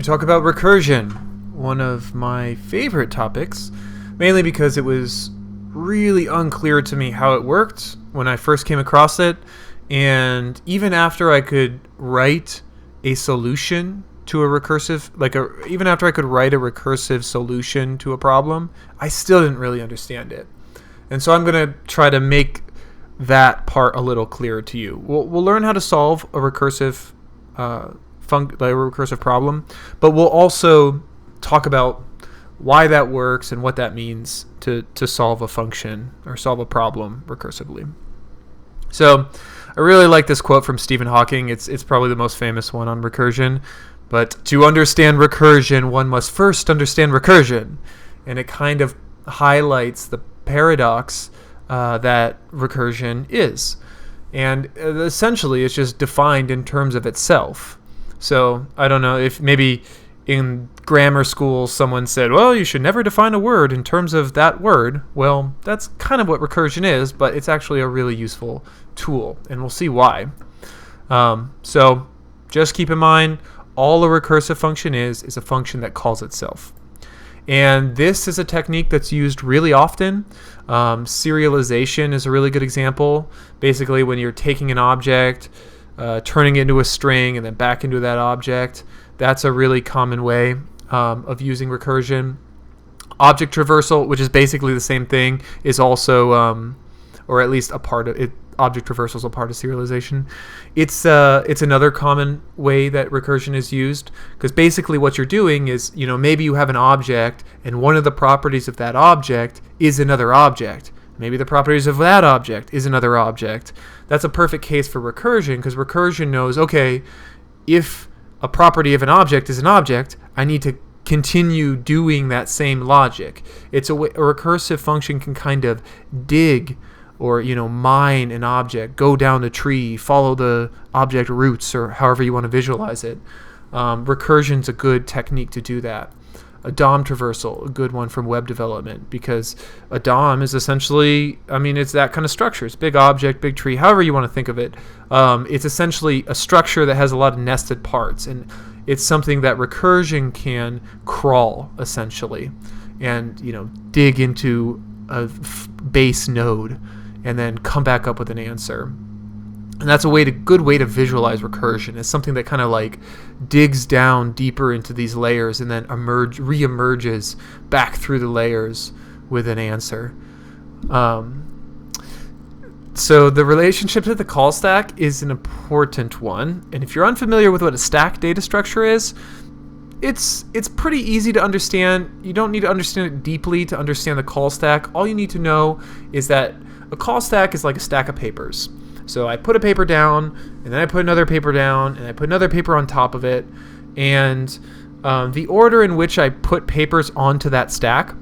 Talk about recursion, one of my favorite topics, mainly because it was really unclear to me how it worked when I first came across it, and even after I could write a solution to a recursive, even after I could write a recursive solution to a problem, I still didn't really understand it. And so I'm going to try to make that part a little clearer to you. We'll learn how to solve a recursive problem, but we'll also talk about why that works and what that means to solve a function or solve a problem recursively. So I really like this quote from Stephen Hawking. It's probably the most famous one on recursion. But to understand recursion, one must first understand recursion. And it kind of highlights the paradox that recursion is. And essentially, it's just defined in terms of itself. So I don't know if maybe in grammar school someone said, well, you should never define a word in terms of that word. Well, that's kind of what recursion is, but it's actually a really useful tool, and we'll see why. So just keep in mind, all a recursive function is a function that calls itself. And this is a technique that's used really often. Serialization is a really good example. Basically, when you're taking an object, turning it into a string, and then back into that object, that's a really common way of using recursion. Object traversal, which is basically the same thing, is also, or at least a part of it. Object traversal is a part of serialization. It's another common way that recursion is used, because basically what you're doing is, maybe you have an object, and one of the properties of that object is another object. Maybe the properties of that object is another object. That's a perfect case for recursion, because recursion knows, okay, if a property of an object is an object, I need to continue doing that same logic. It's a recursive function can kind of dig or mine an object, go down the tree, follow the object roots, or however you want to visualize it. Recursion's a good technique to do that. A DOM traversal, a good one from web development, because a DOM is essentially, it's that kind of structure. It's big object, big tree, however you want to think of it. It's essentially a structure that has a lot of nested parts, and it's something that recursion can crawl, essentially, and dig into a base node and then come back up with an answer. And that's a good way to visualize recursion. It's something that kind of digs down deeper into these layers and then re-emerges back through the layers with an answer. So the relationship to the call stack is an important one. And if you're unfamiliar with what a stack data structure is, it's pretty easy to understand. You don't need to understand it deeply to understand the call stack. All you need to know is that a call stack is like a stack of papers. So I put a paper down, and then I put another paper down, and I put another paper on top of it. And the order in which I put papers onto that stack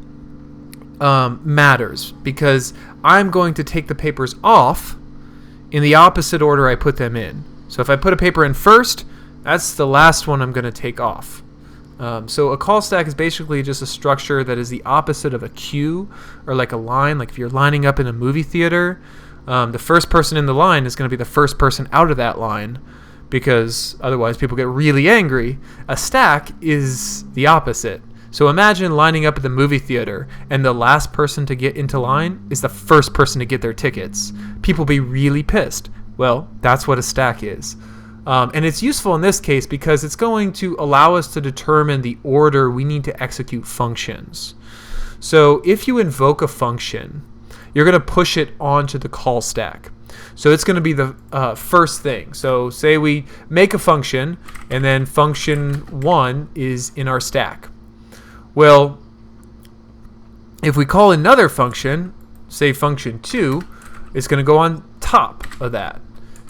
matters, because I'm going to take the papers off in the opposite order I put them in. So if I put a paper in first, that's the last one I'm going to take off. So a call stack is basically just a structure that is the opposite of a queue, or like a line. Like if you're lining up in a movie theater, the first person in the line is going to be the first person out of that line, because otherwise people get really angry. A stack is the opposite. So imagine lining up at the movie theater, and the last person to get into line is the first person to get their tickets. People be really pissed. Well, that's what a stack is. And it's useful in this case because it's going to allow us to determine the order we need to execute functions. So if you invoke a function, you're going to push it onto the call stack. So it's going to be the first thing. So say we make a function, and then function 1 is in our stack. Well, if we call another function, say function 2, it's going to go on top of that.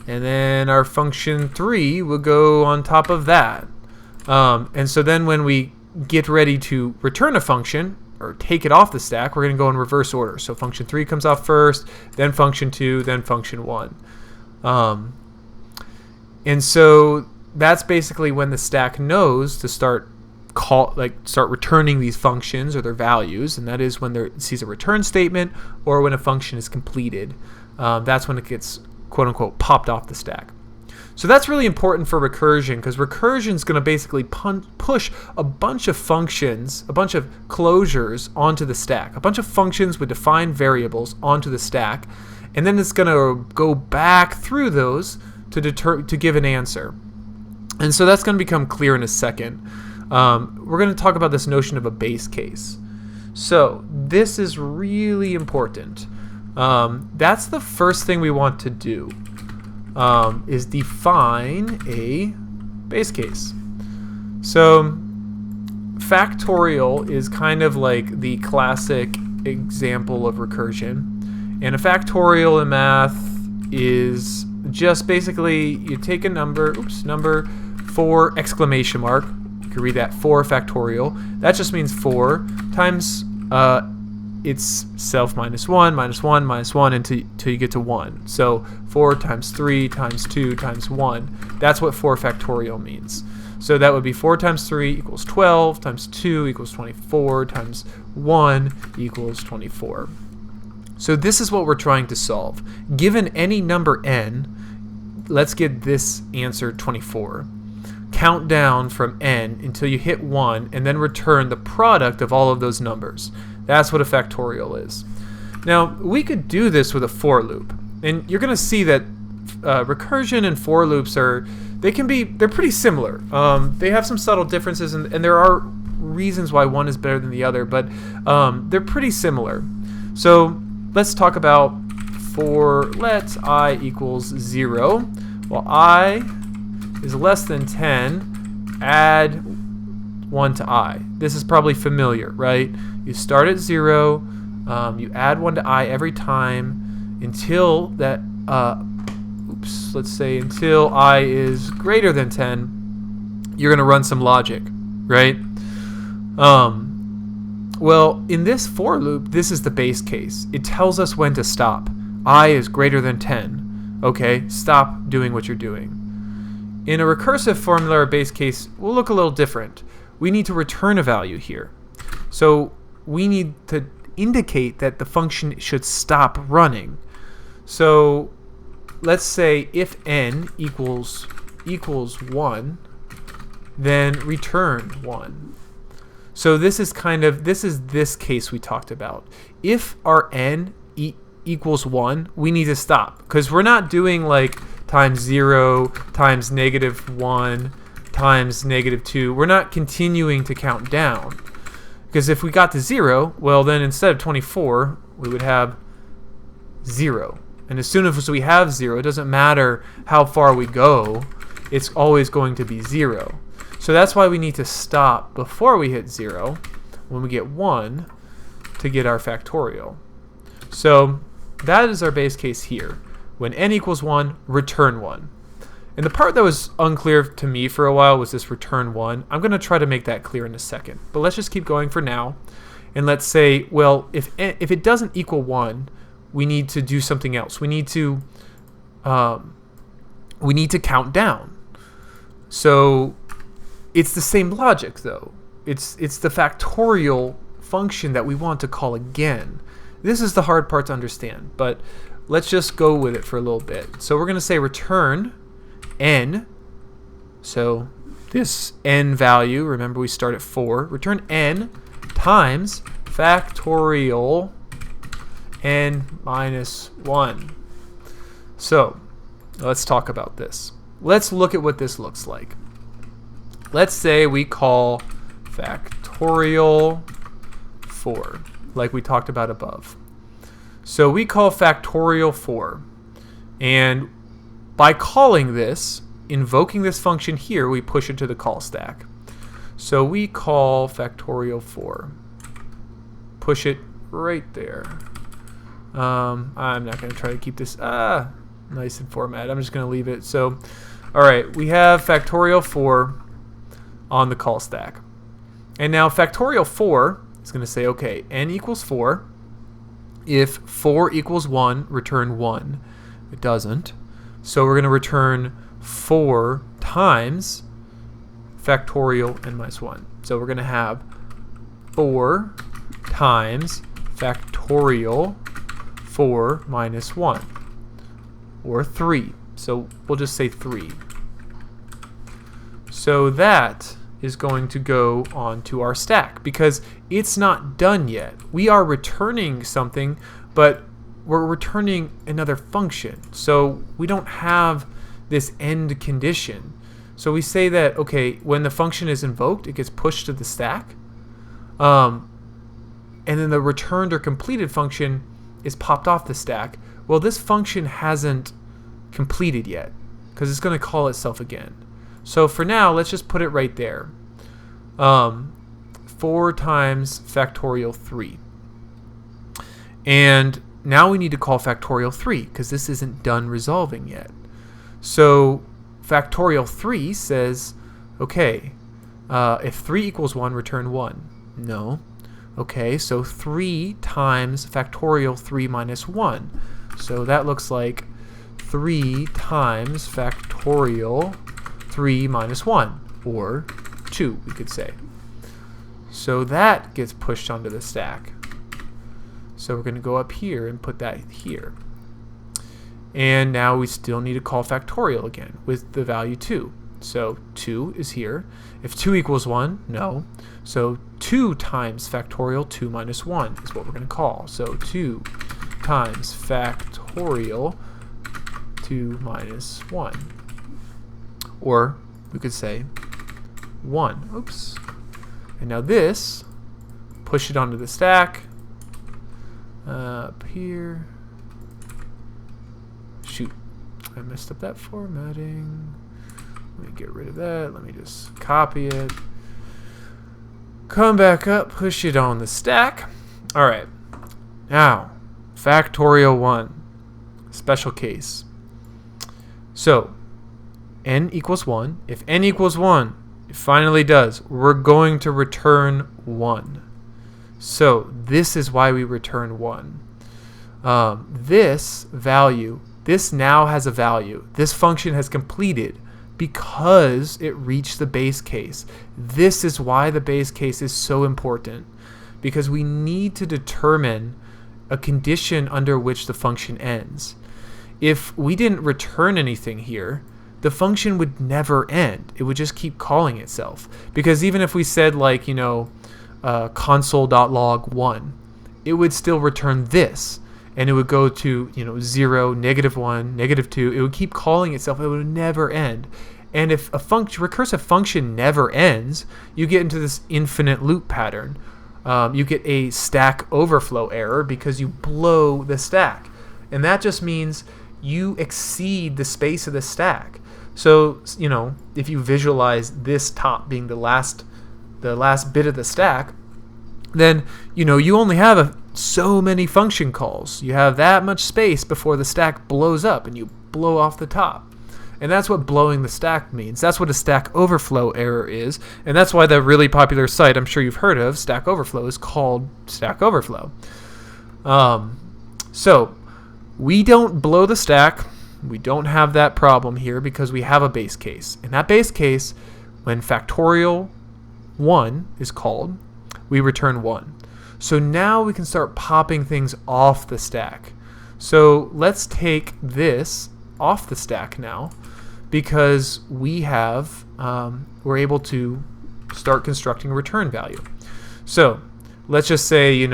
And then our function 3 will go on top of that. And so then when we get ready to return a function, or take it off the stack, we're going to go in reverse order. So function 3 comes off first, then function 2, then function 1. And so that's basically when the stack knows to start returning these functions or their values, and that is when it sees a return statement or when a function is completed. That's when it gets quote unquote popped off the stack. So that's really important for recursion, because recursion is going to basically push a bunch of functions, a bunch of closures onto the stack, a bunch of functions with defined variables onto the stack, and then it's going to go back through those to give an answer. And so that's going to become clear in a second. We're going to talk about this notion of a base case. So this is really important. That's the first thing we want to do. Is define a base case. So factorial is kind of like the classic example of recursion. And a factorial in math is just basically you take a number, number 4 exclamation mark. You can read that 4 factorial. That just means 4 times it's self minus 1, minus 1, minus 1 until you get to 1. So 4 times 3 times 2 times 1. That's what 4 factorial means. So that would be 4 times 3 equals 12, times 2 equals 24, times 1 equals 24. So this is what we're trying to solve. Given any number n, let's get this answer 24. Count down from n until you hit 1, and then return the product of all of those numbers. That's what a factorial is. Now, we could do this with a for loop. And you're going to see that recursion and for loops they're pretty similar. They have some subtle differences, and there are reasons why one is better than the other, but they're pretty similar. So let's talk about for let I equals 0. Well, I is less than 10, add 1 to I. This is probably familiar, right? You start at 0, you add 1 to I every time until that, let's say until I is greater than 10, you're going to run some logic, right? Well, in this for loop, this is the base case. It tells us when to stop. I is greater than 10. Okay, stop doing what you're doing. In a recursive formula or base case, we'll look a little different. We need to return a value here. So we need to indicate that the function should stop running. So let's say if n equals 1, then return 1. So this is this case we talked about. If our n equals 1, we need to stop, because we're not doing like times 0 times -1 times -2. We're not continuing to count down. Because if we got to 0, well, then instead of 24, we would have 0. And as soon as we have 0, it doesn't matter how far we go, it's always going to be 0. So that's why we need to stop before we hit 0, when we get 1, to get our factorial. So that is our base case here. When n equals 1, return 1. And the part that was unclear to me for a while was this return 1. I'm going to try to make that clear in a second. But let's just keep going for now. And let's say, well, if it doesn't equal 1, we need to do something else. We need to count down. So it's the same logic, though. It's the factorial function that we want to call again. This is the hard part to understand, but let's just go with it for a little bit. So we're going to say return n. So this n value, remember we start at 4. Return n times factorial n minus 1. So let's talk about this. Let's look at what this looks like. Let's say we call factorial 4, like we talked about above. So we call factorial 4, and by calling this, invoking this function here, we push it to the call stack. So we call factorial 4. Push it right there. I'm not going to try to keep this nice and formatted. I'm just going to leave it. So, all right, we have factorial 4 on the call stack. And now factorial 4 is going to say, okay, n equals 4. If 4 equals 1, return 1. It doesn't. So we're going to return 4 times factorial n minus 1. So we're going to have 4 times factorial 4 minus 1, or 3. So we'll just say 3. So that is going to go onto our stack because it's not done yet. We are returning something, but we're returning another function. So we don't have this end condition. So we say that, okay, when the function is invoked, it gets pushed to the stack. And then the returned or completed function is popped off the stack. Well, this function hasn't completed yet because it's going to call itself again. So for now, let's just put it right there. 4 times factorial 3. And now we need to call factorial 3 because this isn't done resolving yet. So factorial 3 says, okay, if 3 equals 1, return 1. No. Okay, so 3 times factorial 3 minus 1. So that looks like 3 times factorial 3 minus 1, or 2, we could say. So that gets pushed onto the stack. So we're going to go up here and put that here. And now we still need to call factorial again with the value 2. So 2 is here. If 2 equals 1, no. So 2 times factorial 2 minus 1 is what we're going to call. So 2 times factorial 2 minus 1. Or we could say 1. Oops. And now this, push it onto the stack. Up here. Shoot. I messed up that formatting. Let me get rid of that. Let me just copy it. Come back up, push it on the stack. Alright. Now, factorial 1. Special case. So, n equals 1. If n equals 1, it finally does. We're going to return 1. So, this is why we return 1. This value, this now has a value. This function has completed because it reached the base case. This is why the base case is so important, because we need to determine a condition under which the function ends. If we didn't return anything here, the function would never end. It would just keep calling itself. Because even if we said, like, console.log 1, it would still return this. And it would go to 0, -1, -2. It would keep calling itself. It would never end. And if a recursive function never ends, you get into this infinite loop pattern. You get a stack overflow error because you blow the stack. And that just means you exceed the space of the stack. So, if you visualize this top being the last bit of the stack, then, you only have so many function calls. You have that much space before the stack blows up and you blow off the top. And that's what blowing the stack means. That's what a Stack Overflow error is. And that's why the really popular site I'm sure you've heard of, Stack Overflow, is called Stack Overflow. So we don't blow the stack. We don't have that problem here because we have a base case. In that base case, when factorial 1 is called, we return 1. So now we can start popping things off the stack. So let's take this off the stack now, because we have we're able to start constructing a return value. So let's just say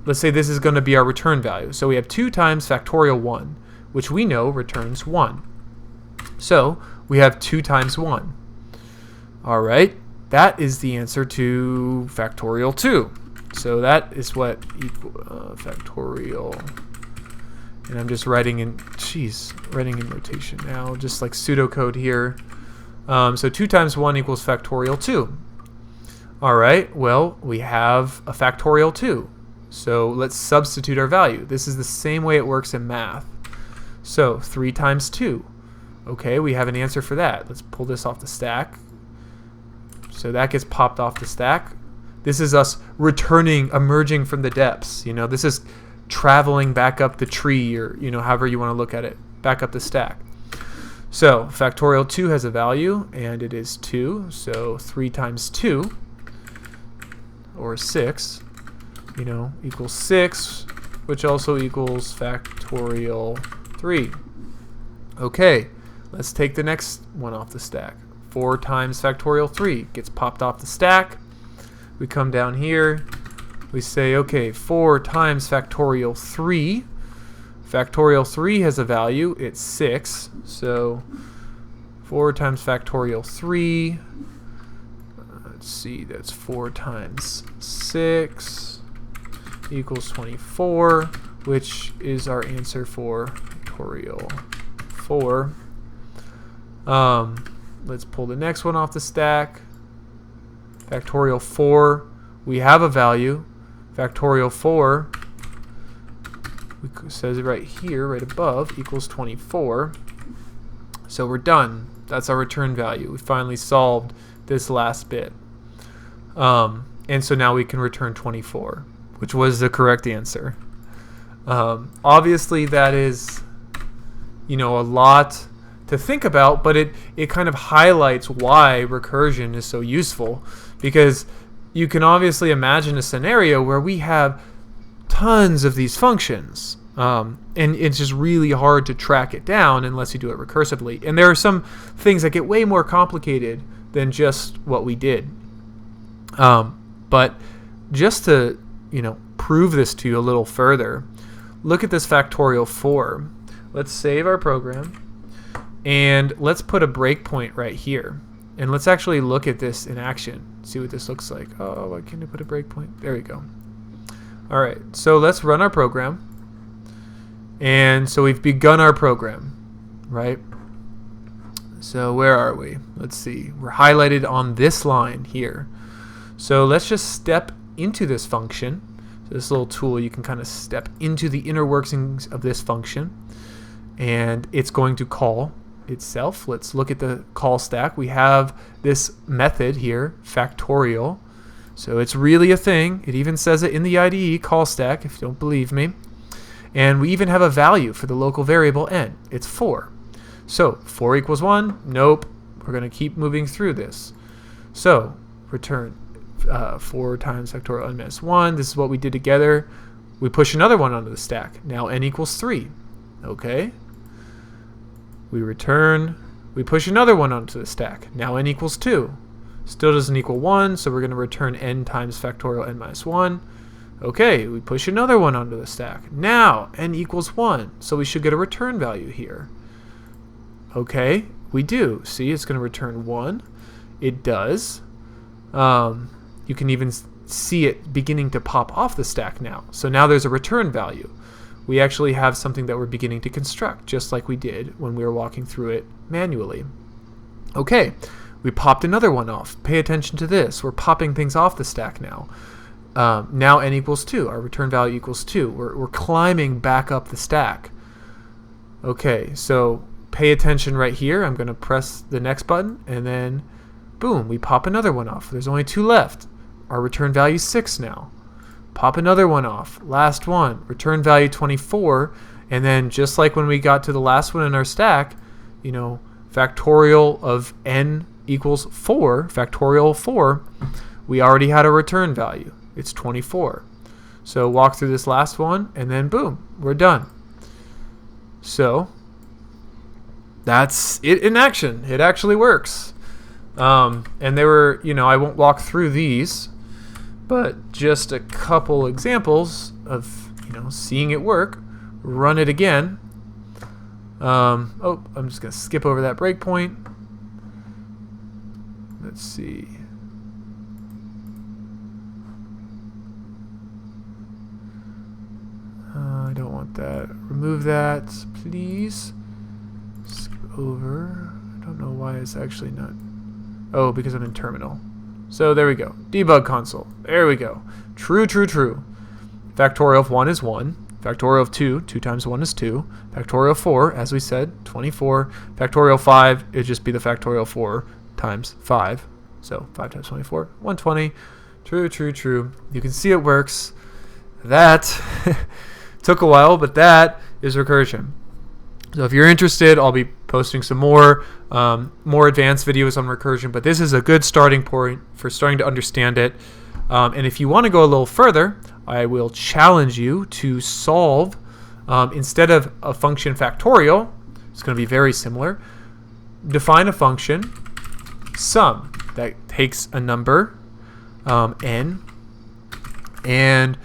let's say this is going to be our return value. So we have 2 times factorial 1, which we know returns 1. So we have 2 times 1. All right, that is the answer to factorial 2. So that is what factorial. And I'm just writing in notation now, just like pseudocode here. So 2 times 1 equals factorial 2. All right, well, we have a factorial 2. So let's substitute our value. This is the same way it works in math. So 3 times 2. Okay, we have an answer for that. Let's pull this off the stack. So that gets popped off the stack. This is us emerging from the depths. This is traveling back up the tree, or however you want to look at it, back up the stack. So factorial 2 has a value, and it is 2. So 3 times 2, or 6, equals 6, which also equals factorial 3. Okay, let's take the next one off the stack. 4 times factorial 3 gets popped off the stack. We come down here. We say, okay, 4 times factorial 3. Factorial 3 has a value. It's 6. So 4 times factorial 3. Let's see, that's 4 times 6 equals 24, which is our answer for factorial 4. Let's pull the next one off the stack. Factorial 4, we have a value. Factorial 4, it says it right here, right above, equals 24. So we're done. That's our return value. We finally solved this last bit. And so now we can return 24, which was the correct answer. Obviously that is, a lot to think about, but it kind of highlights why recursion is so useful, because you can obviously imagine a scenario where we have tons of these functions, and it's just really hard to track it down unless you do it recursively. And there are some things that get way more complicated than just what we did. But just to prove this to you a little further, look at this factorial 4. Let's save our program, and let's put a breakpoint right here. And let's actually look at this in action, see what this looks like. Oh, why can't I put a breakpoint? There we go. All right, so let's run our program. And so we've begun our program, right? So where are we? Let's see. We're highlighted on this line here. So let's just step into this function. So this little tool, you can kind of step into the inner workings of this function, and it's going to call itself. Let's look at the call stack. We have this method here, factorial. So it's really a thing. It even says it in the IDE, call stack, if you don't believe me. And we even have a value for the local variable n. It's 4. So 4 equals 1? Nope. We're going to keep moving through this. So return 4 times factorial n minus 1. This is what we did together. We push another one onto the stack. Now n equals 3. Okay. We return. We push another one onto the stack. Now n equals 2. Still doesn't equal 1, so we're going to return n times factorial n minus 1. Okay, we push another one onto the stack. Now n equals 1, so we should get a return value here. Okay, we do. See, it's going to return 1. It does. You can even see it beginning to pop off the stack now. So now there's a return value. We actually have something that we're beginning to construct, just like we did when we were walking through it manually. Okay, we popped another one off. Pay attention to this. We're popping things off the stack now. Now n equals 2. Our return value equals 2. We're climbing back up the stack. Okay, so pay attention right here. I'm going to press the next button, and then boom, we pop another one off. There's only 2 left. Our return value is 6 now. Pop another one off. Last one. Return value 24. And then just like when we got to the last one in our stack, factorial of n equals 4, factorial 4, we already had a return value. It's 24. So walk through this last one, and then boom, we're done. So that's it in action. It actually works. And there were, I won't walk through these, but just a couple examples of, seeing it work. Run it again. I'm just going to skip over that breakpoint. Let's see. I don't want that. Remove that, please. Skip over. I don't know why it's actually not. Oh, because I'm in terminal. So there we go. Debug console. There we go. True, true, true. Factorial of 1 is 1. Factorial of 2, 2 times 1 is 2. Factorial of 4, as we said, 24. Factorial of 5, it'd just be the factorial of 4 times 5. So 5 times 24, 120. True, true, true. You can see it works. That took a while, but that is recursion. So if you're interested, I'll be posting some more advanced videos on recursion, but this is a good starting point for starting to understand it. And if you want to go a little further, I will challenge you to solve, instead of a function factorial, it's going to be very similar, define a function sum that takes a number, n, and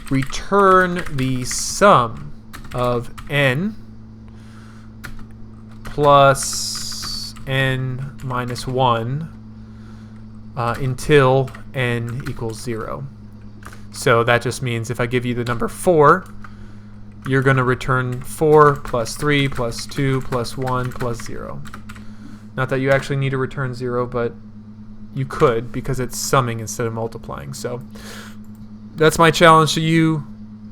return the sum of n plus n minus 1 until n equals 0. So that just means if I give you the number 4, you're going to return 4 plus 3 plus 2 plus 1 plus 0. Not that you actually need to return 0, but you could because it's summing instead of multiplying. So that's my challenge to you.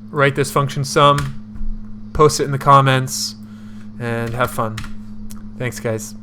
Write this function sum, post it in the comments, and have fun. Thanks, guys.